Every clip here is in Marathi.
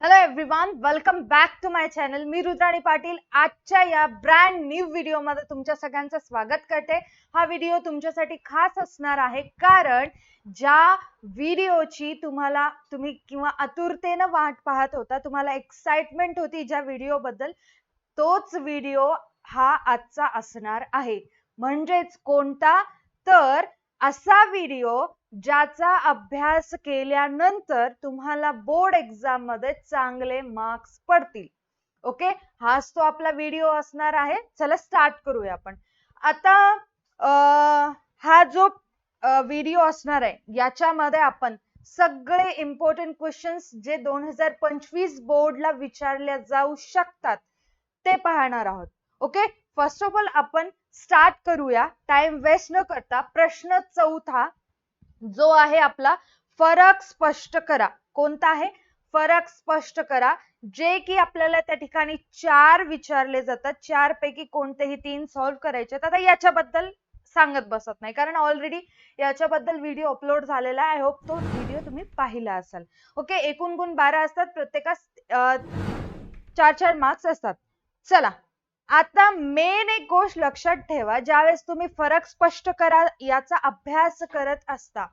Hello everyone, welcome back to my channel. मी रुद्राणी पाटील आजच्या या ब्रँड न्यू व्हिडिओमध्ये तुमच्या सगळ्यांचं स्वागत करते. हा व्हिडिओ तुमच्यासाठी खास असणार आहे कारण ज्या व्हिडिओची तुम्ही किंवा आतुरतेने वाट पाहत होता, तुम्हाला एक्साइटमेंट होती ज्या व्हिडिओबद्दल, तोच व्हिडिओ हा आजचा असणार आहे. म्हणजेच कोणता? तर असा व्हिडिओ ज्याचा अभ्यास केल्यानंतर तुम्हाला बोर्ड एक्झाम मध्ये चांगले मार्क्स पडतील. ओके, हाच तो आपला व्हिडिओ असणार आहे. चला स्टार्ट करूया आपण. आता हा जो व्हिडिओ असणार आहे याच्यामध्ये आपण सगळे इम्पॉर्टंट क्वेश्चन्स जे 2025 बोर्डला विचारल्या जाऊ शकतात ते पाहणार आहोत. ओके, फर्स्ट ऑफ ऑल आपण स्टार्ट करूया टाइम वेस्ट न करता. प्रश्न चौथा जो आहे आपला, फरक स्पष्ट करा. कोणता आहे? फरक स्पष्ट करा. जे की आपल्याला त्या ठिकाणी 4 विचारले जातात. 4 पैकी कोणतेही 3 सॉल्व्ह करायचे. आता याच्याबद्दल सांगत बसत नाही कारण ऑलरेडी याच्याबद्दल व्हिडिओ अपलोड झालेला आहे. आय होप तो व्हिडिओ तुम्ही पाहिला असाल. ओके, एकूण गुण 12 असतात. प्रत्येकास 4-4 मार्क्स असतात. चला, आता मेन एक गोष्ट लक्षात ठेवा. ज्यावेळेस तुम्ही फरक स्पष्ट करा याचा अभ्यास करत असता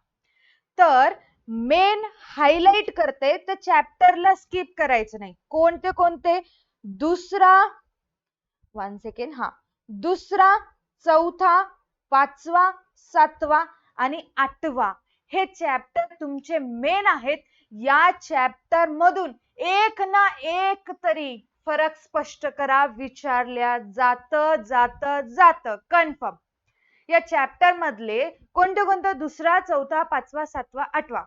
तर मेन हायलाइट करते तर चॅप्टरला स्किप करायचं नाही. कोणते कोणते? दुसरा, 1 सेकंड, दुसरा, चौथा, 5वा, 7वा आणि 8वा हे चॅप्टर तुमचे मेन आहेत. या चॅप्टर मधून एक ना एक तरी फरक स्पष्ट करा विचारल्या जात कन्फर्म. या चॅप्टर मधले कोणते? दुसरा, चौथा, 5वा, 7वा, 8वा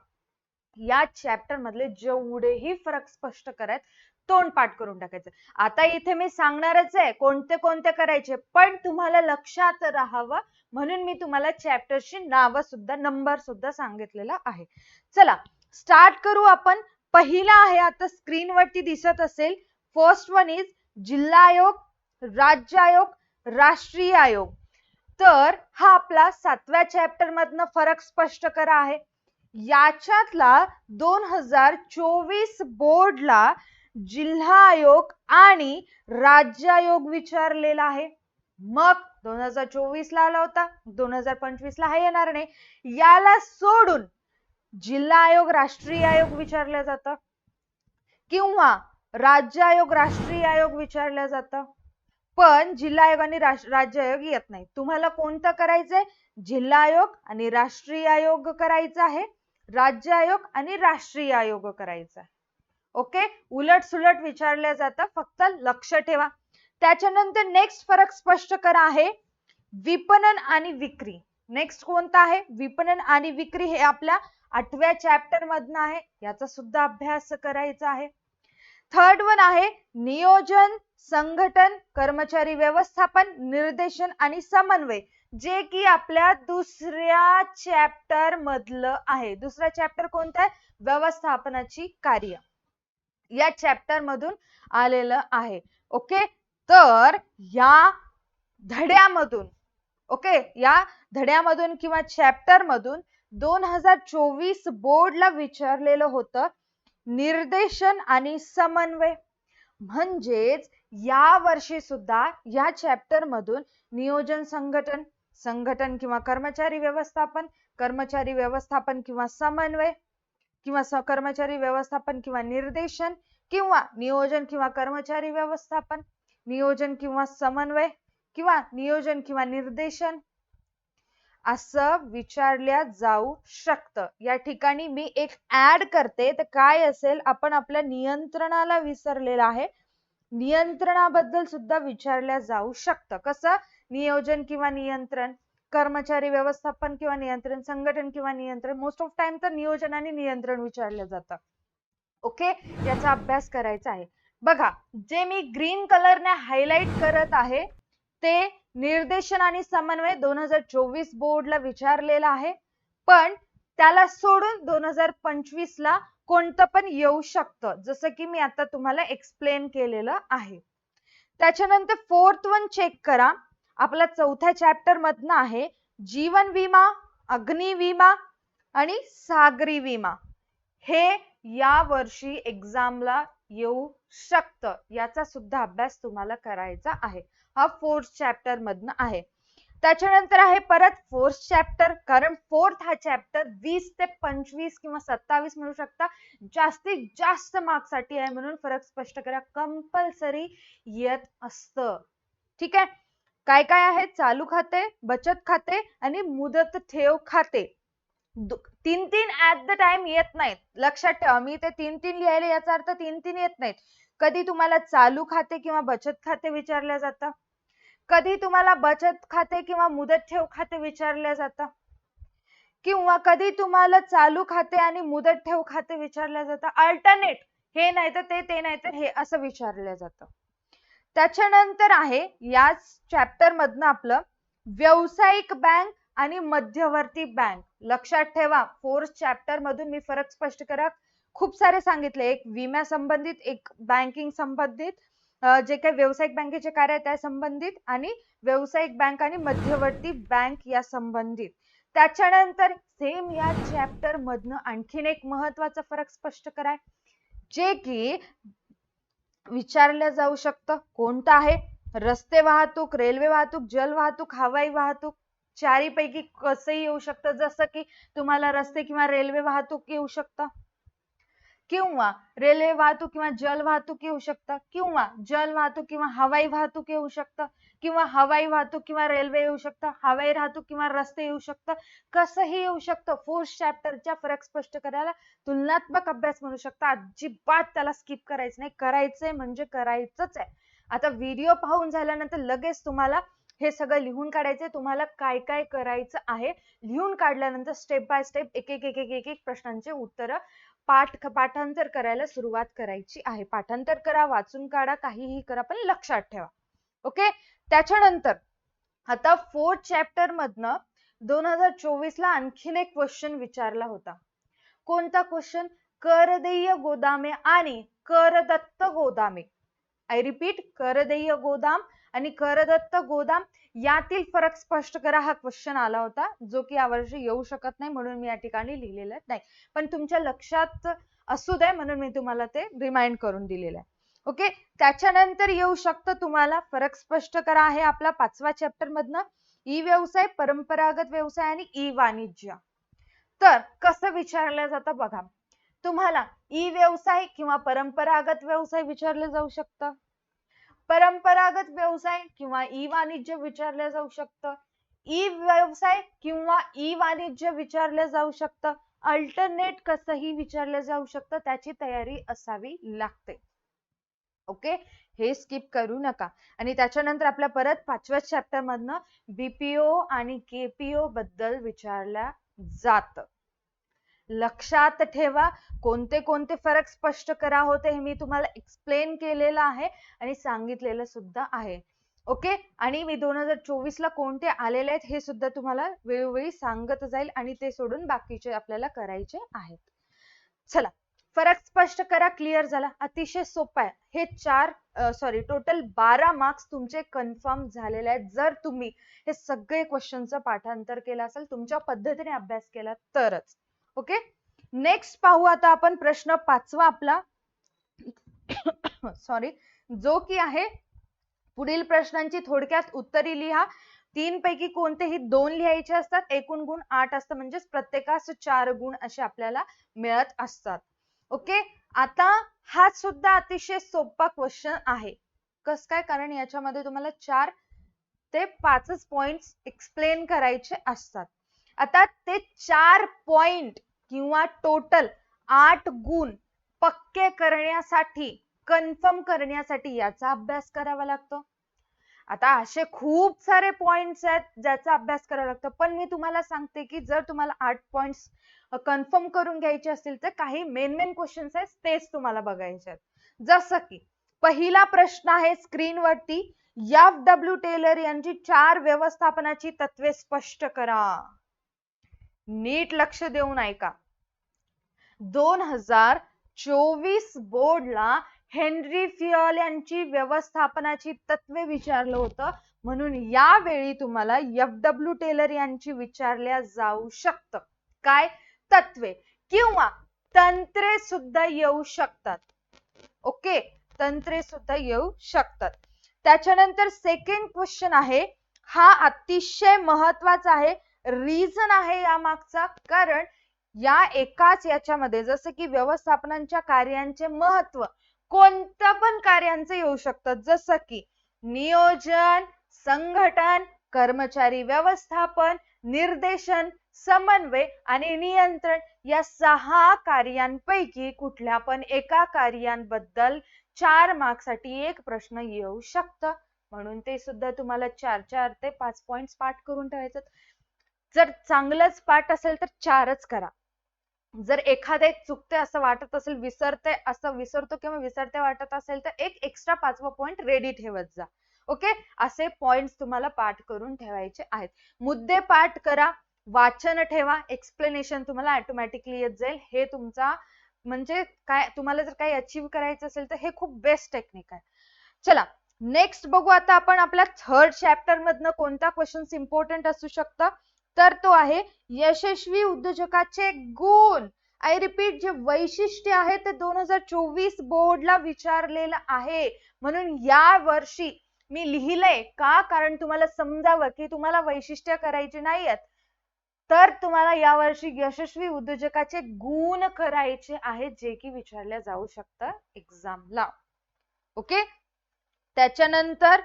या चॅप्टर मधले जेवढेही फरक स्पष्ट करायत तोंड पाठ करून टाकायचं. आता इथे मी सांगणारच आहे कोणते कोणते करायचे, पण तुम्हाला लक्षात राहावं म्हणून मी तुम्हाला चॅप्टरची नाव सुद्धा, नंबर सुद्धा सांगितलेला आहे. चला स्टार्ट करू आपण. पहिला आहे, आता स्क्रीनवरती दिसत असेल. फर्स्ट वन इज जिल्हा आयोग, राज्य आयोग, राष्ट्रीय आयोग. तर हा आपला 7व्या चॅप्टर मधनं फरक स्पष्ट करा आहे. याच्यातला 2024 बोर्डला जिल्हा आयोग आणि राज्य आयोग विचारलेला आहे. मग 2024 ला आला होता, 2025 ला हा येणार नाही. याला सोडून जिल्हा आयोग राष्ट्रीय आयोग विचारलं जातं किंवा राज्य आयोग राष्ट्रीय आयोग विचारलं जातं. पण जिल्हा आयोग आणि राज्य आयोग येत नाही. तुम्हाला कोणतं करायचंय? जिल्हा आयोग आणि राष्ट्रीय आयोग करायचा आहे, राज्य आयोग आणि राष्ट्रीय आयोग करायचा आहे. ओके, उलट सुलट विचारल्या जातं, फक्त लक्ष ठेवा. त्याच्यानंतर नेक्स्ट फरक स्पष्ट करा आहे विपणन आणि विक्री. नेक्स्ट कोणता आहे? विपणन आणि विक्री. हे आपल्या 8व्या चॅप्टर मधनं आहे. याचा सुद्धा अभ्यास करायचा आहे. थर्ड वन आहे नियोजन, संघटन, कर्मचारी व्यवस्थापन, निर्देशन आणि समन्वय, जे की आपल्या दुसऱ्या चॅप्टर मधलं आहे. दुसरा चॅप्टर कोणता आहे? व्यवस्थापनाची कार्य. या चॅप्टर मधून आलेलं आहे. ओके, तर या धड्यामधून, या धड्यामधून किंवा चॅप्टर मधून 2024 बोर्डला विचारलेलं होतं निर्देशन आणि समन्वय. म्हणजेच या वर्षी सुद्धा या चॅप्टर मधून नियोजन, संघटन किंवा कर्मचारी व्यवस्थापन किंवा समन्वय किंवा कर्मचारी व्यवस्थापन किंवा निर्देशन किंवा नियोजन किंवा कर्मचारी व्यवस्थापन, नियोजन किंवा समन्वय किंवा नियोजन किंवा निर्देशन असं विचारल्या जाऊ शकतं. या ठिकाणी मी एक ऍड करते, तर काय असेल, आपण आपल्या नियंत्रणाला विसरलेला आहे. नियंत्रणाबद्दल सुद्धा विचारल्या जाऊ शकतं. कसं? नियोजन किंवा नियंत्रण, कर्मचारी व्यवस्थापन किंवा नियंत्रण, संघटन किंवा नियंत्रण. मोस्ट ऑफ टाइम तर नियोजन आणि नियंत्रण विचारलं जातं. ओके, याचा अभ्यास करायचा आहे. बघा, जे मी ग्रीन कलरने हायलाइट करत आहे ते निर्देशन आणि समन्वय 2024 बोर्डला विचारलेला आहे. पण त्याला सोडून 2025 ला कोणतं पण येऊ शकतं, जसं की मी आता तुम्हाला एक्सप्लेन केलेलं आहे. त्याच्यानंतर फोर्थ वन चेक करा. आपला 4थ्या चॅप्टर मधनं आहे जीवन विमा, अग्नि विमा आणि सागरी विमा. हे या वर्षी एक्झामला येऊ शकतं, याचा सुद्धा अभ्यास तुम्हाला करायचा आहे. हा 4th चॅप्टर मधनं आहे. त्याच्यानंतर आहे परत 4th चॅप्टर, कारण 4th हा चॅप्टर 20 ते 25 किंवा 27 म्हणू शकता जास्तीत जास्त मार्क्स साठी आहे, म्हणून फरक स्पष्ट करा कंपल्सरी येत असतं. ठीक आहे. काय काय आहे? चालू खाते, बचत खाते आणि मुदत ठेव खाते. 3 ऍट द टाइम येत नाहीत, लक्षात ठेवा. मी ते 3 लिहायला याचा अर्थ 3 येत नाहीत. कधी तुम्हाला चालू खाते किंवा बचत खाते विचारलं जातं, कधी तुम्हाला बचत खाते किंवा मुदत ठेव खाते विचारलं जातं, किंवा कधी तुम्हाला चालू खाते आणि मुदत ठेव खाते विचारलं जातं. अल्टरनेट, हे नाही तर ते नाही तर हे, असं विचारलं जातं. त्याच्यानंतर आहे याच चॅप्टर मधनं आपलं व्यावसायिक बँक आणि मध्यवर्ती बँक. लक्षात ठेवा, 4th चॅप्टर मधून मी फरक स्पष्ट करा खूप सारे सांगितले. एक विम्या संबंधित, एक बँकिंग संबंधित, जे काही व्यावसायिक बँकेचे कार्य आहे त्या संबंधित, आणि व्यावसायिक बँक आणि मध्यवर्ती बँक या संबंधित. त्याच्यानंतर सेम या चॅप्टर मधनं आणखीन एक महत्वाचा फरक स्पष्ट कराय, जे की विचारलं जाऊ शकतं. कोणतं आहे? रस्ते वाहतूक, रेल्वे वाहतूक, जल वाहतूक, हवाई वाहतूक. चारीपैकी कसंही येऊ शकतं, जसं की तुम्हाला रस्ते किंवा रेल्वे वाहतूक येऊ शकतं, किंवा रेल्वे वाहतूक किंवा जल वाहतूक येऊ शकतं, किंवा जल वाहतूक किंवा हवाई वाहतूक येऊ शकतं, किंवा हवाई वाहतूक किंवा रेल्वे येऊ शकतं, हवाई वाहतूक किंवा रस्ते येऊ शकतं, कसंही येऊ शकतं. 4th चॅप्टरच्या फरक स्पष्ट करायला तुलनात्मक अभ्यास म्हणू शकता. अजिबात त्याला स्किप करायचं नाही, करायचंय म्हणजे करायचंच आहे. आता व्हिडिओ पाहून झाल्यानंतर लगेच तुम्हाला हे सगळं लिहून काढायचंय. तुम्हाला काय काय करायचं आहे लिहून काढल्यानंतर स्टेप बाय स्टेप एक एक प्रश्नांचे उत्तर पाठांतर करायला सुरुवात करायची आहे. पाठांतर करा, वाचून काढा, काहीही करा, पण लक्षात ठेवा. ओके. त्याच्यानंतर आता 4th चॅप्टर मधनं 2024 ला आणखीन एक क्वेश्चन विचारला होता. कोणता क्वेश्चन? करदेय गोदामे आणि करदत्त गोदामे. आय रिपीट, करदेय गोदाम आणि करदत्त गोदाम यातील फरक स्पष्ट करा, हा क्वेश्चन आला होता, जो की यावर्षी येऊ शकत नाही, म्हणून मी या ठिकाणी लिहिलेलं नाही, पण तुमच्या लक्षात असू दे म्हणून मी तुम्हाला ते रिमाइंड करून दिलेलं आहे. ओके. त्याच्यानंतर येऊ शकतं तुम्हाला फरक स्पष्ट करा आहे आपला 5वा चॅप्टर मधनं ई व्यवसाय, परंपरागत व्यवसाय आणि ई वाणिज्य. तर कसं विचारलं जातं बघा, तुम्हाला ई व्यवसाय किंवा परंपरागत व्यवसाय विचारलं जाऊ शकतं, परंपरागत व्यवसाय किंवा ई वाणिज्य विचारलं जाऊ शकतं, ई व्यवसाय किंवा ई वाणिज्य विचारलं जाऊ शकतं, अल्टरनेट कसंही विचारलं जाऊ शकतं. त्याची तयारी असावी लागते. ओके. हे स्किप करू नका. आणि त्याच्यानंतर आपल्या परत 5व्या चॅप्टर मधनं बीपीओ आणि केपीओ बद्दल विचारल्या जातं. लक्षात ठेवा, कोणते कोणते फरक स्पष्ट करा होते हे मी तुम्हाला एक्सप्लेन केलेलं आहे आणि सांगितलेलं सुद्धा आहे. ओके. आणि मी 2024 ला कोणते आलेले आहेत हे सुद्धा तुम्हाला वेळोवेळी सांगत जाईल, आणि ते सोडून बाकीचे आपल्याला करायचे आहेत. चला, फरक स्पष्ट करा. क्लिअर झाला? अतिशय सोपं आहे. हे टोटल 12 मार्क्स तुमचे कन्फर्म झालेले आहेत, जर तुम्ही हे सगळे क्वेश्चनचं पाठांतर केलं असेल, तुमच्या पद्धतीने अभ्यास केला तरच. ओके. नेक्स्ट पाहू आता आपण प्रश्न 5वा आपला सॉरी, जो की आहे पुढील प्रश्नांची थोडक्यात उत्तरे लिहा. 3 पैकी कोणतेही 2 लिहायचे असतात. एकूण गुण 8 असतात, म्हणजे प्रत्येकास 4 गुण असे आपल्याला मिळत असतात. ओके. आता हा सुद्धा अतिशय सोपा क्वेश्चन आहे. कस काय? कारण याच्यामध्ये तुम्हाला 4 ते 5 पॉइंट्स एक्सप्लेन करायचे असतात. आता ते 4 पॉइंट किंवा टोटल 8 गुण पक्के करण्यासाठी, कन्फर्म करण्यासाठी याचा अभ्यास करावा लागतो. आता असे खूप सारे पॉइंट्स आहेत ज्याचा अभ्यास करावा लागतो, पण मी तुम्हाला सांगते की जर तुम्हाला 8 पॉइंट्स कन्फर्म करून घ्यायचे असतील तर काही मेन क्वेश्चन्स आहेत तेच तुम्हाला बघायचे आहेत. जसं की पहिला प्रश्न आहे स्क्रीनवरती, एफ.डब्ल्यू. टेलर यांची 4 व्यवस्थापनाची तत्वे स्पष्ट करा. नीट लक्ष देऊन ऐका. 2024 बोर्डला हेनरी फियल यांची व्यवस्थापनाची तत्वे विचारलं होतं, म्हणून यावेळी तुम्हाला एफ.डब्ल्यू. टेलर यांची विचारल्या जाऊ शकतं. काय? तत्वे किंवा तंत्रे सुद्धा येऊ शकतात. ओके, तंत्रे सुद्धा येऊ शकतात. त्याच्यानंतर सेकंड क्वेश्चन आहे, हा अतिशय महत्वाचा आहे. रिझन आहे या मागचा, कारण या एकाच याच्यामध्ये जसं की व्यवस्थापनाच्या कार्यांचे महत्व कोणत्या पण कार्यांचे येऊ शकतात, जसं की नियोजन, संघटन, कर्मचारी व्यवस्थापन, निर्देशन, समन्वय आणि नियंत्रण या 6 कार्यांपैकी कुठल्या पण एका कार्यांबद्दल 4 मार्क्ससाठी एक प्रश्न येऊ शकतं. म्हणून ते सुद्धा तुम्हाला 4 ते 5 पॉइंट्स पाठ करून ठेवायचं. जर चांगलंच पाठ असेल तर 4च करा. जर एखादे चुकते असं वाटत असेल, विसरतो किंवा विसरते वाटत असेल तर एक एक्स्ट्रा 5वा पॉइंट रेडी ठेवत जा. ओके, असे पॉइंट्स तुम्हाला पाठ करून ठेवायचे आहेत. मुद्दे पाठ करा, वाचन ठेवा, एक्सप्लेनेशन तुम्हाला ऑटोमॅटिकली येत जाईल. हे तुमचा म्हणजे काय, तुम्हाला जर काही अचीव्ह करायचं असेल तर हे खूप बेस्ट टेक्निक आहे. चला नेक्स्ट बघू आता आपण आपल्या थर्ड चॅप्टर मधनं कोणता क्वेश्चन इम्पॉर्टंट असू शकतं. तर तो आहे यशस्वी उद्योजकाचे गुण. आय रिपीट, जे वैशिष्ट्य आहे ते 2024 बोर्डला विचारलेलं आहे. म्हणून या वर्षी मी लिहिलंय का, कारण तुम्हाला समजावं की तुम्हाला वैशिष्ट्य करायचे नाहीयेत, तर तुम्हाला यावर्षी यशस्वी उद्योजकाचे गुण करायचे आहेत, जे की विचारले जाऊ शकतं एक्झामला. ओके, त्याच्यानंतर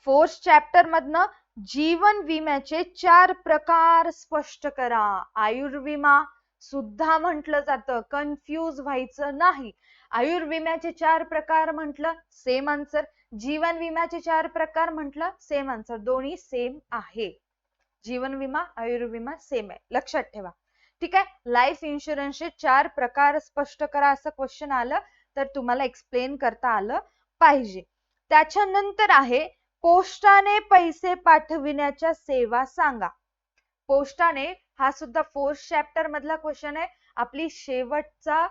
फोर्थ चॅप्टर मधनं जीवन विम्याचे 4 प्रकार स्पष्ट करा. आयुर्विमा सुद्धा म्हटलं जातं, कन्फ्यूज व्हायचं नाही. आयुर्विम्याचे 4 प्रकार म्हटलं सेम आन्सर, जीवन विम्याचे 4 प्रकार म्हटलं सेम आन्सर, दोन्ही सेम आहे. जीवन विमा आयुर्विमा सेम आहे, लक्षात ठेवा. ठीक आहे, लाईफ इन्शुरन्सचे 4 प्रकार स्पष्ट करा असं क्वेश्चन आलं तर तुम्हाला एक्सप्लेन करता आलं पाहिजे. त्याच्यानंतर आहे पोस्टाने पैसे पाठविण्याच्या सेवा सांगा. पोस्टाने हा सुद्धा फोर्थ चॅप्टर मधला क्वेश्चन आहे. आपली शेवटचा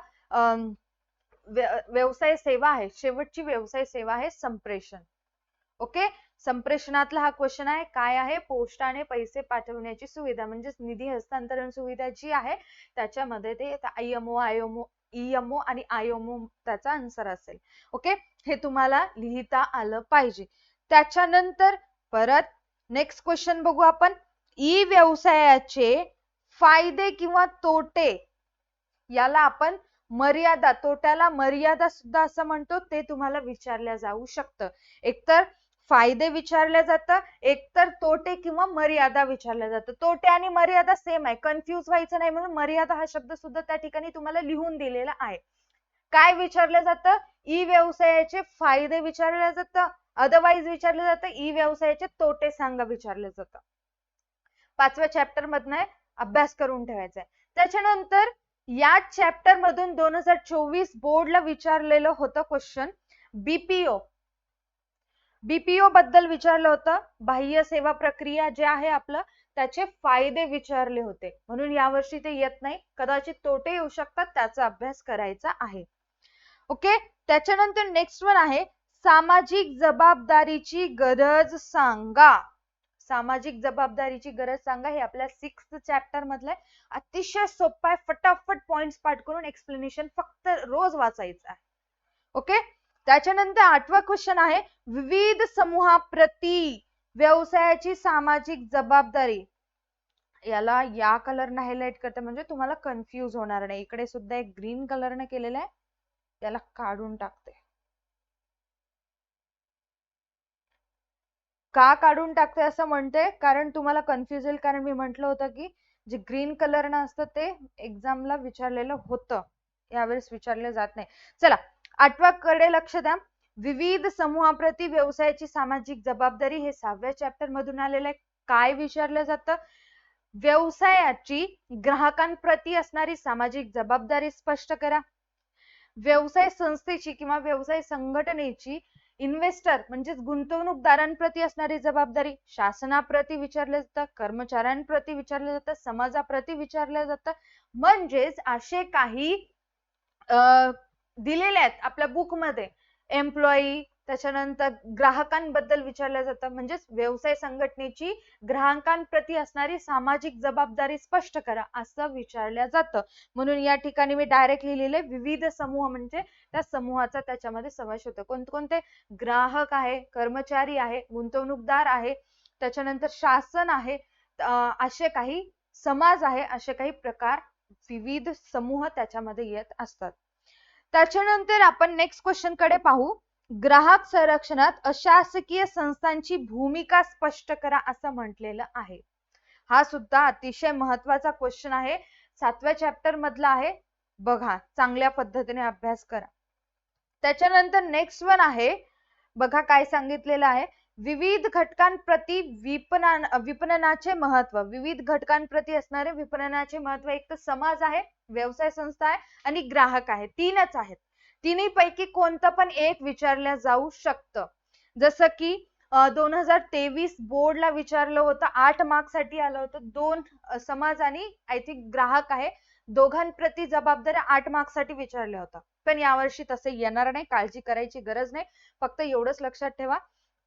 व्यवसाय सेवा आहे, शेवटची व्यवसाय सेवा आहे संप्रेषण. ओके, संप्रेषणातला हा क्वेश्चन आहे. काय आहे? पोस्टाने पैसे पाठवण्याची सुविधा, म्हणजे निधी हस्तांतरण सुविधा जी आहे त्याच्यामध्ये ते ईएमओ आणि आयएमओ त्याचा आन्सर असेल. ओके, हे तुम्हाला लिहिता आलं पाहिजे. त्याच्यानंतर परत नेक्स्ट क्वेश्चन बघू आपण. ई व्यवसायाचे फायदे किंवा तोटे, याला आपण मर्यादा, तोट्याला मर्यादा सुद्धा असं म्हणतो, ते तुम्हाला विचारल्या जाऊ शकतं. एकतर फायदे विचारले जातं, एकतर तोटे किंवा मर्यादा विचारल्या जातं. तोटे आणि मर्यादा सेम आहे, कन्फ्यूज व्हायचं नाही म्हणून मर्यादा हा शब्द सुद्धा त्या ठिकाणी तुम्हाला लिहून दिलेला आहे. काय विचारलं जातं? ई व्यवसायाचे फायदे विचारले जातं, अदरवाईज विचारलं जातं ई व्यवसायाचे तोटे सांगा विचारलं जातं. 5व्या चॅप्टर मधनं अभ्यास करून ठेवायचा आहे. त्याच्यानंतर या चॅप्टर मधून 2024 बोर्डला विचारलेलं होतं क्वेश्चन बीपीओ बद्दल विचारलं होतं. बाह्य सेवा प्रक्रिया जे आहे आपलं, त्याचे फायदे विचारले होते. म्हणून यावर्षी ते येत नाही, कदाचित तोटे येऊ शकतात, त्याचा अभ्यास करायचा आहे. ओके, त्याच्यानंतर नेक्स्ट वन आहे सामाजिक जबाबदारीची गरज सांगा. सामाजिक जबाबदारीची गरज सांगा हे आपल्या 6th चॅप्टर मधलं आहे. अतिशय सोपं आहे, फटाफट पॉइंट्स पाठ करून एक्सप्लेनेशन फक्त रोज वाचायचं आहे. ओके, त्याच्यानंतर 8वा क्वेश्चन आहे विविध समूहाप्रती व्यवसायाची सामाजिक जबाबदारी. याला या कलरने हायलाइट करते म्हणजे तुम्हाला कन्फ्यूज होणार नाही. इकडे सुद्धा एक ग्रीन कलरने केलेलं आहे, याला काढून टाकते. का काढून टाकते असं म्हणते, कारण तुम्हाला कन्फ्यूज होईल, कारण मी म्हटलं होतं की जे ग्रीन कलरनं असतं ते एक्झामला विचारलेलं होतं, यावेळेस विचारले जात नाही. चला 8व्या कडे लक्ष द्या. विविध समूहाप्रती व्यवसायाची सामाजिक जबाबदारी हे 6व्या चॅप्टर मधून आलेलं आहे. काय विचारलं जातं? व्यवसायाची ग्राहकांप्रती असणारी सामाजिक जबाबदारी स्पष्ट करा. व्यवसाय संस्थेची किंवा व्यवसाय संघटनेची इन्व्हेस्टर म्हणजेच गुंतवणूकदारांप्रती असणारी जबाबदारी शासनाप्रती विचारलं जातं, कर्मचाऱ्यांप्रती विचारलं जातं, समाजाप्रती विचारलं जातं. म्हणजेच असे काही दिलेले आहेत आपल्या बुक मध्ये, एम्प्लॉई, त्याच्यानंतर ग्राहकांबद्दल विचारलं जातं, म्हणजेच व्यवसाय संघटनेची ग्राहकांप्रती असणारी सामाजिक जबाबदारी स्पष्ट करा असं विचारलं जातं. म्हणून या ठिकाणी मी डायरेक्ट लिहिलेले विविध समूह म्हणजे त्या समूहाचा त्याच्यामध्ये समावेश होतो. कोणते ग्राहक आहे, कर्मचारी आहे, गुंतवणूकदार आहे, त्याच्यानंतर शासन आहे, असे काही समाज आहे, असे काही प्रकार विविध समूह त्याच्यामध्ये येत असतात. त्याच्यानंतर आपण नेक्स्ट क्वेश्चन कडे पाहू. ग्राहक संरक्षणात अशासकीय संस्थांची भूमिका स्पष्ट करा असं म्हटलेलं आहे. हा सुद्धा अतिशय महत्वाचा क्वेश्चन आहे, 7व्या चॅप्टर मधला आहे. बघा, चांगल्या पद्धतीने अभ्यास करा. त्याच्यानंतर नेक्स्ट वन आहे, बघा काय सांगितलेलं आहे. विविध घटकांप्रती विपणनाचे महत्व. विविध घटकांप्रती असणारे विपणनाचे महत्व. एक तर समाज आहे, व्यवसाय संस्था आहे आणि ग्राहक आहे. तीनच आहेत. तिन्ही पैकी कोणतं पण एक विचारलं जाऊ शकतं. जसं की 2023 बोर्डला विचारलं होतं, 8 मार्क्स साठी आलं होतं. 2 समाज आणि आय थिंक ग्राहक आहे, दोघांप्रती जबाबदाऱ्या 8 मार्क्स साठी विचारल्या होत्या. पण यावर्षी तसे येणार नाही, काळजी करायची गरज नाही. फक्त एवढंच लक्षात ठेवा,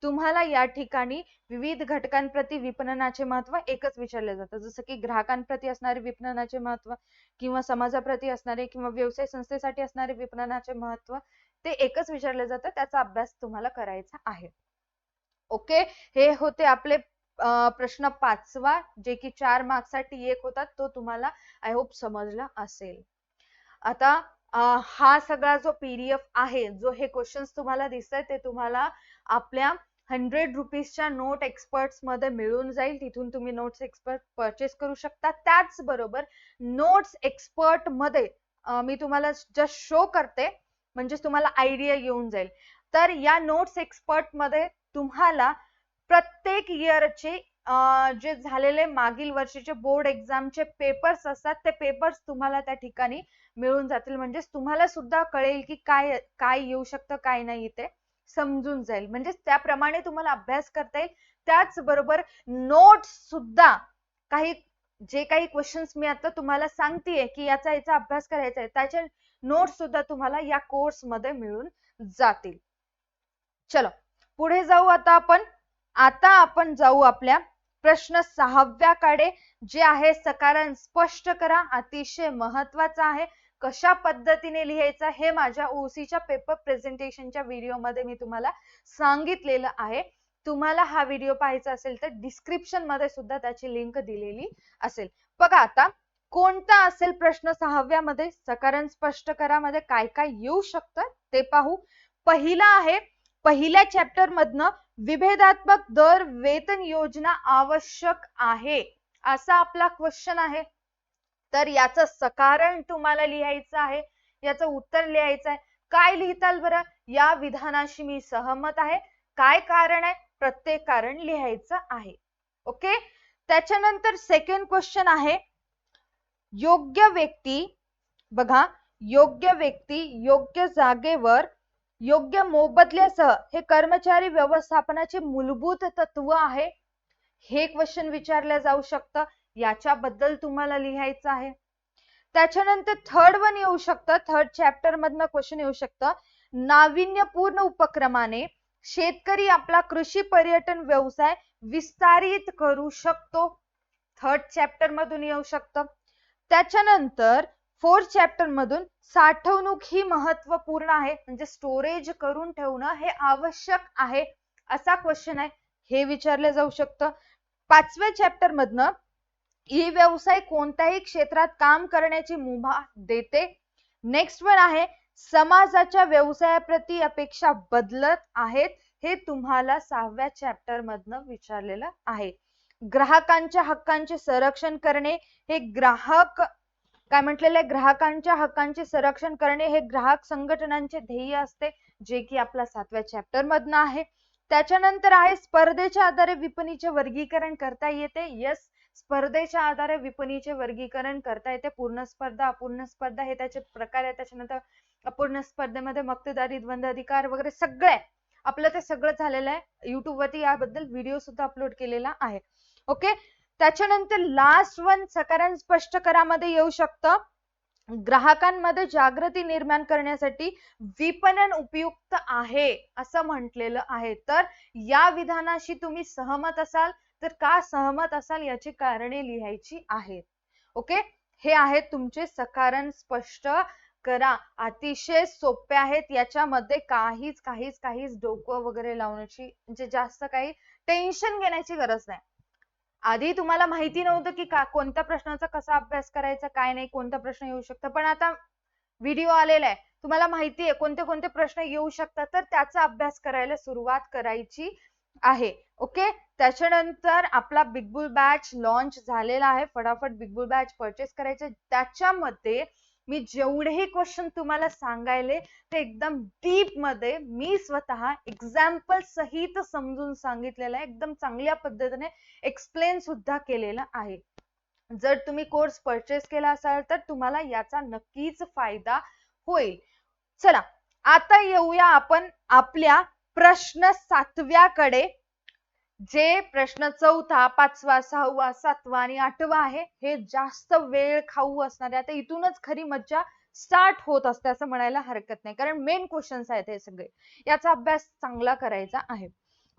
तुम्हाला या ठिकाणी विविध घटकांप्रती विपणनाचे महत्व एकच विचारले जातं. जसं की ग्राहकांप्रती असणारे विपणनाचे महत्व किंवा समाजाप्रती असणारे किंवा व्यवसाय संस्थेसाठी असणारे विपणनाचे महत्व ते एकच विचारले जातं. त्याचा अभ्यास तुम्हाला करायचा आहे. ओके, हे होते आपले प्रश्न 5वा, जे की 4 मार्क्स साठी एक होता. तो तुम्हाला आय होप समजला असेल. आता हा सगळा जो PDF आहे, जो हे क्वेश्चन्स तुम्हाला दिसतात ते तुम्हाला आपल्या 100 रुपीजच्या नोट एक्सपर्ट्स मध्ये मिळून जाईल. तिथून तुम्ही नोट्स एक्सपर्ट परचेस करू शकता. त्याचबरोबर नोट्स एक्सपर्ट मध्ये मी तुम्हाला जस्ट शो करते, म्हणजे तुम्हाला आयडिया येऊन जाईल. तर या नोट्स एक्सपर्ट मध्ये तुम्हाला प्रत्येक इयरचे जे झालेले मागील वर्षीचे बोर्ड एक्झामचे पेपर्स असतात, ते पेपर्स तुम्हाला त्या ठिकाणी मिळून जातील. म्हणजे तुम्हाला सुद्धा कळेल की काय काय येऊ शकतं, काय नाही, ते समजून जाईल. म्हणजे त्याप्रमाणे तुम्हाला अभ्यास करता येईल. त्याचबरोबर नोट्स सुद्धा काही जे काही क्वेश्चन्स मी आता तुम्हाला सांगतेय की याचा अभ्यास करायचा आहे, त्याचे नोट्स सुद्धा तुम्हाला या कोर्स मध्ये मिळून जातील. चलो पुढे जाऊ. आता आपण जाऊ आपल्या प्रश्न 6व्याकडे, जे आहे सकारण स्पष्ट करा. अतिशय महत्वाचा आहे. कशा पद्धतीने लिहायचं हे माझ्या ओसीच्या पेपर प्रेझेंटेशनच्या व्हिडिओ मध्ये मी तुम्हाला सांगितलेलं आहे. तुम्हाला हा व्हिडिओ पाहायचा असेल तर डिस्क्रिप्शन मध्ये सुद्धा त्याची लिंक दिलेली असेल. बघा आता कोणता असेल प्रश्न 6व्यामध्ये. सकारण स्पष्ट करा मध्ये काय काय येऊ शकतं ते पाहू. पहिला आहे, पहिल्या चॅप्टर मधनं विभेदात्मक दर वेतन योजना आवश्यक आहे असा आपला क्वेश्चन आहे. तर याचं सकारण तुम्हाला लिहायचं आहे, याचं उत्तर लिहायचं आहे. काय लिहिताल बरं? या विधानाशी मी सहमत आहे. काय कारण आहे? प्रत्येक कारण लिहायचं आहे. ओके. त्याच्यानंतर सेकंड क्वेश्चन आहे, योग्य व्यक्ती, बघा, योग्य व्यक्ती योग्य जागेवर योग्य मोबदल्यासह हे कर्मचारी व्यवस्थापनाचे मूलभूत तत्व आहे. हे क्वेश्चन विचारले जाऊ शकतं. याच्याबद्दल तुम्हाला लिहायचं आहे. त्याच्यानंतर थर्ड वन येऊ शकतं, थर्ड चॅप्टर मधनं क्वेश्चन येऊ शकतं, नाविन्यपूर्ण उपक्रमाने शेतकरी आपला कृषी पर्यटन व्यवसाय विस्तारित करू शकतो. थर्ड चॅप्टर मधून येऊ शकतं. त्याच्यानंतर फोर्थ चॅप्टर मधून साठवणूक ही महत्वपूर्ण आहे, म्हणजे स्टोरेज करून ठेवणं हे आवश्यक आहे असा क्वेश्चन आहे, हे विचारले जाऊ शकतं. 5व्या चॅप्टर मधनं ई व्यवसाय कोणत्याही क्षेत्रात काम करण्याची मुभा देते. नेक्स्ट वन आहे, समाजाच्या व्यवसायाप्रती अपेक्षा बदलत आहेत. हे तुम्हाला 6व्या चॅप्टर मधनं विचारलेलं आहे. ग्राहकांच्या हक्कांचे संरक्षण करणे हे काय म्हटलेलं आहे, ग्राहकांच्या हक्कांचे संरक्षण करणे हे ग्राहक संघटनांचे ध्येय असते, जे की आपला 7व्या चॅप्टर मधनं आहे. त्याच्यानंतर आहे, स्पर्धेच्या आधारे विपणीचे वर्गीकरण करता येते. यस, स्पर्धेच्या आधारे विपणीचे वर्गीकरण करता येते. पूर्ण स्पर्धा, अपूर्ण स्पर्धा हे त्याचे प्रकार आहे. त्याच्यानंतर अपूर्ण स्पर्धेमध्ये मक्तेदारी, द्वंद्व अधिकार वगैरे सगळे आपलं ते सगळं झालेलं आहे. युट्यूब वरती याबद्दल व्हिडिओ सुद्धा अपलोड केलेला आहे. ओके. त्याच्यानंतर लास्ट वन सकारण स्पष्ट करामध्ये येऊ शकतं, ग्राहकांमध्ये जागृती निर्माण करण्यासाठी विपणन उपयुक्त आहे असं म्हटलेलं आहे. तर या विधानाशी तुम्ही सहमत असाल तर का सहमत असाल याची कारणे लिहायची आहेत. ओके, हे आहेत तुमचे सकारण स्पष्ट करा. अतिशय सोपे आहेत, याच्यामध्ये काहीच डोकं वगैरे लावण्याची म्हणजे जास्त काही टेन्शन घेण्याची गरज नाही. आधी तुम्हाला माहिती नव्हतं की कोणत्या प्रश्नाचा कसा अभ्यास करायचा, काय नाही, कोणता प्रश्न येऊ शकतं, पण आता व्हिडिओ आलेला आहे, तुम्हाला माहिती आहे कोणते कोणते प्रश्न येऊ शकतात, तर त्याचा अभ्यास करायला सुरुवात करायची आहे. ओके, त्याच्यानंतर आपला बिग बुल बॅच लॉन्च झालेला आहे. फटाफट बिग बुल बॅच परचेस करायचे. त्याच्यामध्ये मी जेवढेही क्वेश्चन तुम्हाला सांगायले ते एकदम डीप मध्ये मी स्वतः एक्झाम्पल सहित समजून सांगितलेलं आहे. एकदम चांगल्या पद्धतीने एक्सप्लेन सुद्धा केलेलं आहे. जर तुम्ही कोर्स परचेस केला असाल तर तुम्हाला याचा नक्कीच फायदा होईल. चला, आता येऊया आपण आपल्या प्रश्न 7व्याकडे. जे प्रश्न 4था, 5वा, 6वा, 7वा आणि 8वा आहे, हे जास्त वेळ खाऊ असणारे. आता इथूनच खरी मज्जा स्टार्ट होत असते असं म्हणायला हरकत नाही, कारण मेन क्वेश्चन्स आहेत हे सगळे. याचा अभ्यास चांगला करायचा आहे.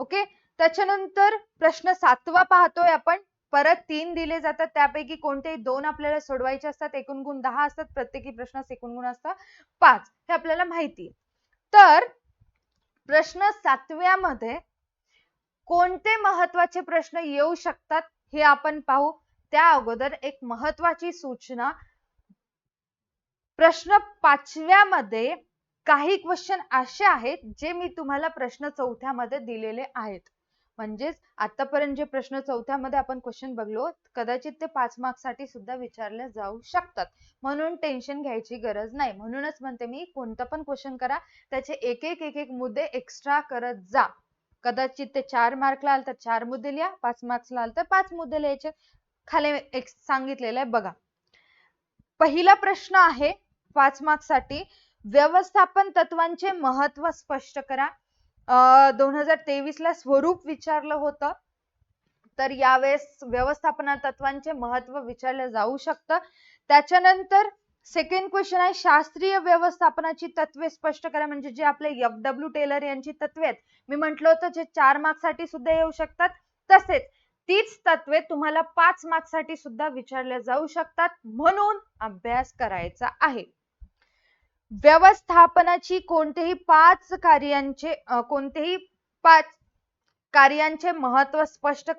ओके, त्याच्यानंतर प्रश्न 7वा पाहतोय आपण. परत 3 दिले जातात, त्यापैकी कोणतेही 2 आपल्याला सोडवायचे असतात. एकूण गुण 10 असतात. प्रत्येकी प्रश्नास एकूण गुण असतात 5, हे आपल्याला माहिती. तर प्रश्न 7व्यामध्ये कोणते महत्वाचे प्रश्न येऊ शकतात हे आपण पाहू. त्या अगोदर एक महत्वाची सूचना. प्रश्न 5व्यामध्ये काही क्वेश्चन असे आहेत जे मी तुम्हाला प्रश्न 4थ्यामध्ये दिलेले आहेत. म्हणजेच आतापर्यंत जे प्रश्न 4थ्यामध्ये आपण क्वेश्चन बघलो, कदाचित ते 5 मार्क्स साठी सुद्धा विचारले जाऊ शकतात. म्हणून टेन्शन घ्यायची गरज नाही. म्हणूनच म्हणते मी, कोणता पण क्वेश्चन करा, त्याचे एक एक मुद्दे एक्स्ट्रा करत जा. कदाचित ते 4 मार्कला आलं तर 4 मुद्दे लिहा, 5 मार्क्सला आलं तर 5 मुद्दे लिहायचे. खाली एक सांगितलेलं आहे बघा. पहिला प्रश्न आहे 5 मार्क्स साठी, व्यवस्थापन तत्वांचे महत्व स्पष्ट करा. 2023 ला स्वरूप विचारलं होतं, तर यावेळेस व्यवस्थापन तत्वांचे महत्व विचारलं जाऊ शकतं. त्याच्यानंतर सेकंड क्वेश्चन आहे, शास्त्रीय व्यवस्थापनाची तत्वे स्पष्ट करा. म्हणजे जे आपले FW टेलर यांची तत्वे आहेत, मी म्हटलं होतं जे 4 मार्क्स साठी सुद्धा येऊ शकतात, तसेच तीच तत्वे तुम्हाला 5 मार्क्स साठी सुद्धा विचारल्या जाऊ शकतात. म्हणून अभ्यास करायचा आहे. व्यवस्थापनाची कोणतेही 5 कार्यांचे महत्व स्पष्ट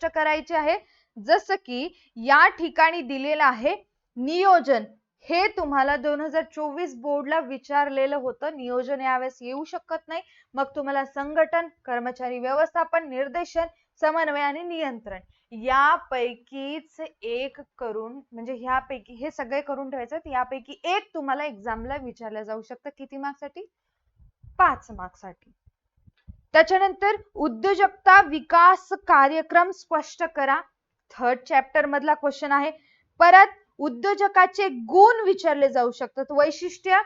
करायचे आहे. जसं की या ठिकाणी दिलेलं आहे नियोजन. हे तुम्हाला 2024 बोर्डला विचारलेलं होतं. नियोजन यावेळेस येऊ शकत नाही. मग तुम्हाला संघटन, कर्मचारी व्यवस्थापन, निर्देशन, समन्वय आणि नियंत्रण यापैकीच एक करून, म्हणजे ह्यापैकी हे सगळे करून ठेवायचं. यापैकी एक तुम्हाला एक्झामला विचारलं जाऊ शकतं. किती मार्क्स साठी? 5 मार्क्स साठी. त्याच्यानंतर उद्योजकता विकास कार्यक्रम स्पष्ट करा. 3rd चॅप्टर मधला क्वेश्चन आहे. परत उद्योजकाचे गुण विचारले जाऊ शकतात. वैशिष्ट्य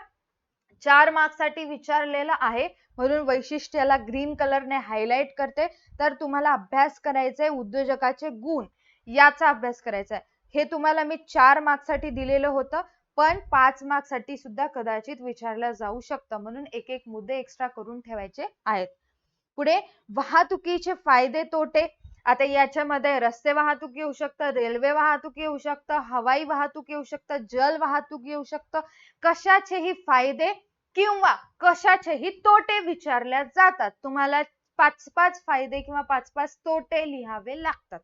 4 मार्क्स साठी विचारलेलं आहे, म्हणून वैशिष्ट्याला ग्रीन कलरने हायलाइट करते. तर तुम्हाला अभ्यास करायचा आहे उद्योजकाचे गुण, याचा अभ्यास करायचा आहे. हे तुम्हाला मी 4 मार्क्स साठी दिलेलं होतं, पण 5 मार्क्स साठी सुद्धा कदाचित विचारलं जाऊ शकतं. म्हणून एक एक मुद्दे एक्स्ट्रा करून ठेवायचे आहेत. पुढे वाहतुकीचे फायदे तोटे. आता याच्यामध्ये रस्ते वाहतूक येऊ शकतं, रेल्वे वाहतूक येऊ शकतं, हवाई वाहतूक येऊ शकतं, जल वाहतूक येऊ शकतं. कशाचेही फायदे किंवा कशाचेही तोटे विचारल्या जातात. तुम्हाला 5-5 फायदे किंवा 5-5 तोटे लिहावे लागतात.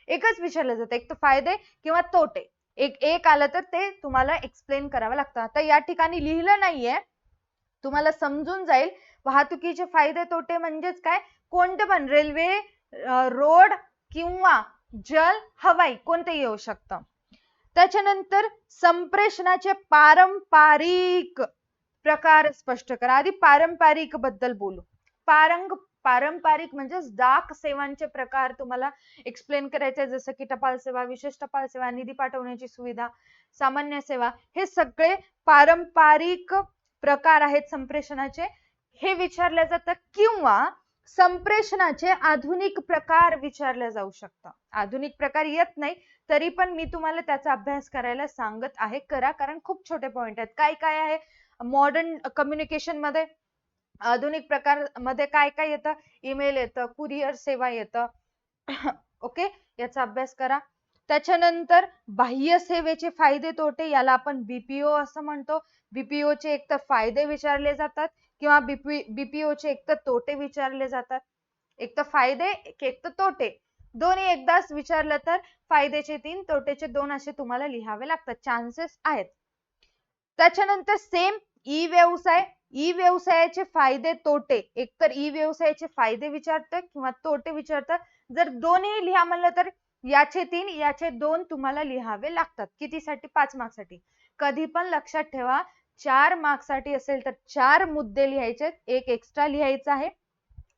एकच विचारलं जातं, एक तर फायदे किंवा तोटे. एक आलं तर ते तुम्हाला एक्सप्लेन करावं लागतं. आता या ठिकाणी लिहिलं नाहीये, तुम्हाला समजून जाईल. वाहतुकीचे फायदे तोटे म्हणजेच काय, कोणते पण रेल्वे, रोड किंवा जल, हवाई कोणते येऊ शकतं. त्याच्यानंतर संप्रेषणाचे पारंपरिक प्रकार स्पष्ट करा. आधी पारंपरिक बद्दल बोलू. पारंपरिक म्हणजे डाक सेवांचे प्रकार तुम्हाला एक्सप्लेन करायचे, जसं की टपाल सेवा, विशेष टपाल सेवा, निधी पाठवण्याची सुविधा, सामान्य सेवा, हे सगळे पारंपरिक प्रकार आहेत संप्रेषणाचे. हे विचारले जातं. किंवा संप्रेषणाचे आधुनिक प्रकार विचारले जाऊ शकतात. आधुनिक प्रकार येत नाही तरी पण मी तुम्हाला त्याचा अभ्यास करायला सांगत आहे. करा, कारण खूप छोटे पॉइंट आहेत. काय काय आहे मॉडर्न कम्युनिकेशन मध्ये, आधुनिक प्रकार मध्ये काय काय येतं, ईमेल येतं, कुरिअर सेवा येतं. ओके, याचा अभ्यास करा. त्याच्यानंतर बाह्य सेवेचे फायदे तोटे, याला आपण बीपीओ असं म्हणतो. बीपीओ चे एक तर फायदे विचारले जातात किंवा बीपीओ चे एक तर तोटे विचारले जातात. एक तर फायदे, एक तर तोटे, दोन्ही एकदाच विचारलं तर फायद्याचे 3, तोटेचे 2 असे तुम्हाला लिहावे लागतात. चान्सेस आहेत. त्याच्यानंतर सेम ई व्यवसाय, ई व्यवसायाचे फायदे तोटे, एकतर ई व्यवसायाचे फायदे विचारतात किंवा तोटे विचारतात. जर दोन्ही लिहा म्हणलं तर याचे 3 याचे 2 तुम्हाला लिहावे लागतात. कितीसाठी? 5 मार्क्ससाठी. कधी पण लक्षात ठेवा, 4 मार्क्ससाठी असेल तर 4 मुद्दे लिहायचे, एक एक्स्ट्रा लिहायचा आहे.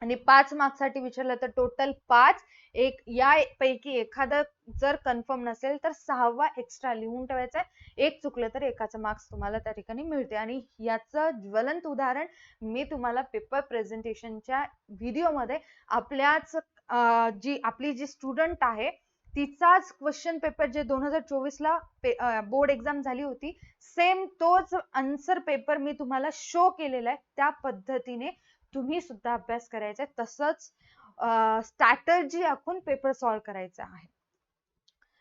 आणि 5 मार्क्ससाठी विचारलं तर टोटल 5, एक यापैकी एखादं जर कन्फर्म नसेल तर 6वा एक्स्ट्रा लिहून ठेवायचा. एक चुकलं तर एकाचा मार्क्स तुम्हाला त्या ठिकाणी मिळते. आणि याचं ज्वलंत उदाहरण मी तुम्हाला पेपर प्रेझेंटेशनच्या व्हिडिओमध्ये आपल्याच आपली जी स्टुडंट आहे तिचाच क्वेश्चन पेपर जे 2024 ला बोर्ड एक्झाम झाली होती, सेम तोच आन्सर पेपर मी तुम्हाला शो केलेला आहे. त्या पद्धतीने तुम्ही सुद्धा अभ्यास करायचा आहे. तसंच स्ट्रॅटर्जी आखून पेपर सॉल्व्ह करायचा आहे,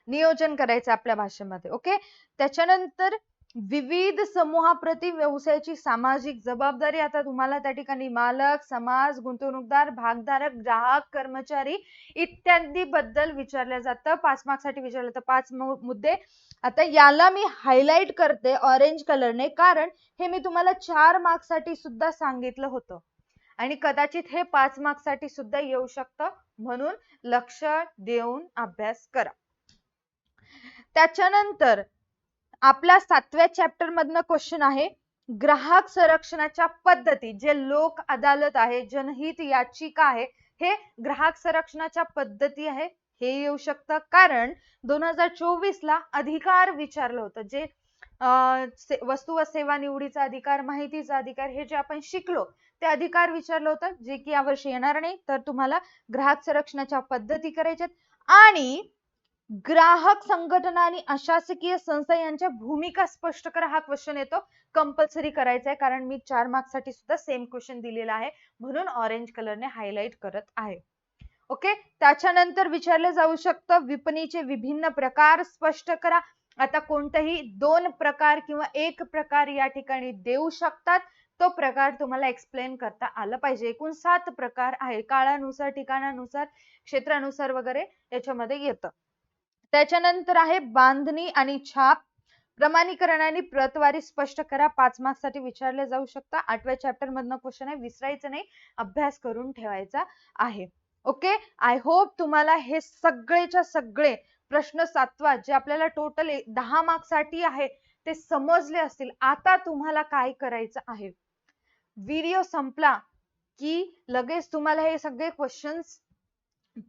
नियोजन करायचं आपल्या भाषेमध्ये. ओके, त्याच्यानंतर विविध समूहाप्रती व्यवसायाची सामाजिक जबाबदारी. आता तुम्हाला त्या ठिकाणी मालक, समाज, गुंतवणूकदार, भागधारक, ग्राहक, कर्मचारी इत्यादी बद्दल विचारलं जातं. 5 मार्क्ससाठी विचारलं तर 5 मुद्दे. आता याला मी हायलाइट करते ऑरेंज कलरने, कारण हे मी तुम्हाला 4 मार्क्ससाठी सुद्धा सांगितलं होतं आणि कदाचित हे 5 मार्क्ससाठी सुद्धा येऊ शकतं, म्हणून लक्ष देऊन अभ्यास करा. त्याच्यानंतर आपल्या 7व्या चॅप्टर मधनं क्वेश्चन आहे, ग्राहक संरक्षणाच्या पद्धती. जे लोक अदालत आहे, जनहित याचिका आहे, हे ग्राहक संरक्षणाच्या पद्धती आहे. हे येऊ शकतं कारण 2024 ला अधिकार विचारलं होतं. जे वस्तू व सेवा निवडीचा अधिकार, माहितीचा अधिकार, हे जे आपण शिकलो ते अधिकार विचारलं होतं, जे की यावर्षी येणार नाही. तर तुम्हाला ग्राहक संरक्षणाच्या पद्धती करायच्यात. आणि ग्राहक संघटना आणि अशासकीय संस्था यांच्या भूमिका स्पष्ट करा, हा क्वेश्चन येतो. कंपल्सरी करायचा आहे, कारण मी 4 मार्क्ससाठी सुद्धा सेम क्वेश्चन दिलेला आहे, म्हणून ऑरेंज कलरने हायलाइट करत आहे. ओके, त्याच्यानंतर विचारलं जाऊ शकतं, विपणीचे विभिन्न प्रकार स्पष्ट करा. आता कोणतेही 2 प्रकार किंवा 1 प्रकार या ठिकाणी देऊ शकतात, तो प्रकार तुम्हाला एक्सप्लेन करता आलं पाहिजे. एकूण 7 प्रकार आहे, काळानुसार, ठिकाणानुसार, क्षेत्रानुसार वगैरे याच्यामध्ये येतं. त्याच्यानंतर आहे बांधणी आणि छाप, प्रमाणीकरण आणि प्रतवारी स्पष्ट करा. 5 मार्क्ससाठी विचारले जाऊ शकता. 8व्या चॅप्टर मधनं क्वेश्चन आहे, विसरायचं नाही, अभ्यास करून ठेवायचा आहे. ओके, आय होप तुम्हाला हे सगळेच्या सगळे प्रश्न 7वा जे आपल्याला टोटल 10 मार्क्ससाठी आहे ते समजले असतील. आता तुम्हाला काय करायचं आहे, व्हिडिओ संपला की लगेच तुम्हाला हे सगळे क्वेश्चन्स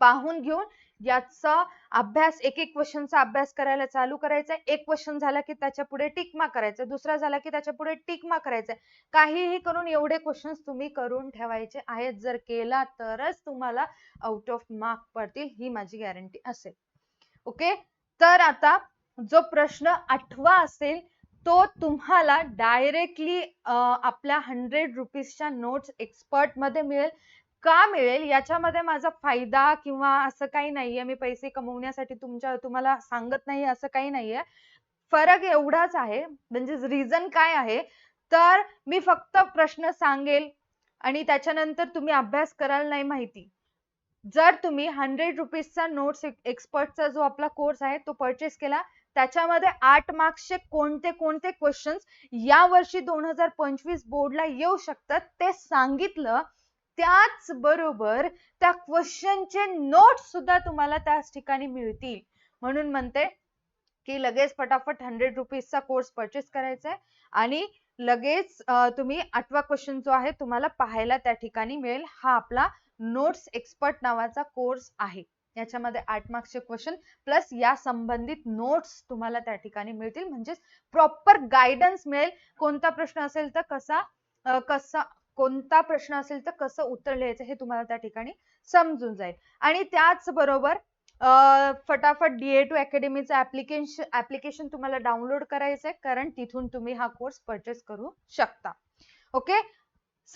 पाहून घेऊन याचा अभ्यास, एक एक क्वेश्चनचा अभ्यास करायला चालू करायचा. एक क्वेश्चन झाला की त्याच्या पुढे टिक मार्क करायचं, दुसरा झाला की त्याच्या पुढे टिक मार्क करायचं. काहीही करून एवढे क्वेश्चन्स तुम्ही करून ठेवायचे आहेत. जर केला तरच तुम्हाला आउट ऑफ मार्क पडतील, ही माझी गॅरंटी असेल. ओके, तर आता जो प्रश्न 8वा असेल तो तुम्हाला डायरेक्टली आपल्या 100 रुपीजच्या नोट्स एक्सपर्ट मध्ये मिळेल. का मिळेल याच्यामध्ये माझा फायदा किंवा असं काही नाहीये, मी पैसे कमवण्यासाठी तुम्हाला सांगत नाही असं काही नाहीये. फरक एवढाच आहे, म्हणजे रिझन काय आहे तर मी फक्त प्रश्न सांगेल आणि त्याच्यानंतर तुम्ही अभ्यास कराल नाही माहिती. जर तुम्ही 100 रुपीजचा नोट्स एक्सपर्टचा जो आपला कोर्स आहे तो परचेस केला, त्याच्यामध्ये 8 मार्क्सचे कोणते कोणते क्वेश्चन्स या वर्षी 2025 बोर्डला येऊ शकतात ते सांगितलं, त्याच बरोबर त्या क्वेश्चनचे नोट्स सुद्धा तुम्हाला त्याच ठिकाणी मिळतील. म्हणून म्हणते की लगेच फटाफट 100 रुपीजचा कोर्स परचेस करायचा आहे आणि लगेच तुम्ही 8वा क्वेश्चन जो आहे तुम्हाला पाहायला त्या ठिकाणी मिळेल. हा आपला नोट्स एक्सपर्ट नावाचा कोर्स आहे. याच्यामध्ये 8 मार्क्सचे क्वेश्चन प्लस या संबंधित नोट्स तुम्हाला त्या ठिकाणी मिळतील, म्हणजे प्रॉपर गायडन्स मिळेल. कोणता प्रश्न असेल तर कसा कोणता प्रश्न असेल तर कसं उत्तर लिहायचं हे तुम्हाला त्या ठिकाणी समजून जाईल. आणि त्याचबरोबर फटाफट DA2 अकॅडमीचं ऍप्लिकेशन तुम्हाला डाउनलोड करायचंय, कारण तिथून तुम्ही हा कोर्स परचेस करू शकता. ओके,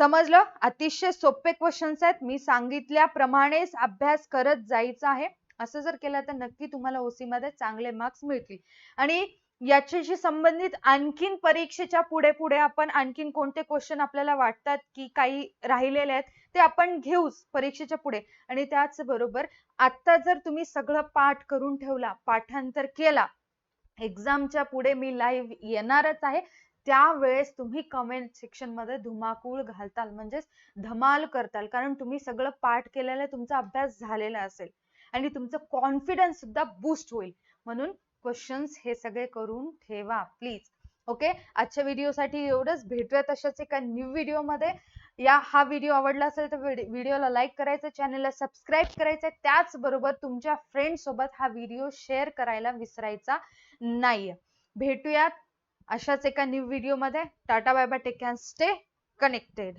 समजलं? अतिशय सोपे क्वेश्चन्स आहेत. मी सांगितल्याप्रमाणेच अभ्यास करत जायचा आहे. असं जर केलं तर नक्की तुम्हाला OC मध्ये चांगले मार्क्स मिळतील. आणि याच्याशी संबंधित आणखीन परीक्षेच्या पुढे पुढे आपण आणखीन कोणते क्वेश्चन आपल्याला वाटतात की काही राहिलेले आहेत ते आपण घेऊच परीक्षेच्या पुढे. आणि त्याचबरोबर आता जर तुम्ही सगळं पाठ करून ठेवला, पाठांतर केला, एक्झामच्या पुढे मी लाईव्ह येणारच आहे, त्यावेळेस तुम्ही कमेंट सेक्शन मध्ये धुमाकूळ घालताल, म्हणजेच धमाल करताल, कारण तुम्ही सगळं पाठ केलेलं आहे, तुमचा अभ्यास झालेला असेल आणि तुमचं कॉन्फिडन्स सुद्धा बूस्ट होईल. म्हणून क्वेश्चन्स हे सगळे करून ठेवा प्लीज. ओके, आजच्या व्हिडिओसाठी एवढंच. भेटूया तशाच एका न्यू व्हिडिओ मध्ये. हा व्हिडिओ आवडला असेल तर व्हिडिओला लाईक करायचं, चॅनलला सबस्क्राईब करायचं, त्याचबरोबर तुमच्या फ्रेंड सोबत हा व्हिडिओ शेअर करायला विसरायचा नाहीये. भेटूयात अशाच एका न्यू व्हिडिओ मध्ये. Tata bye bye, take care, stay connected.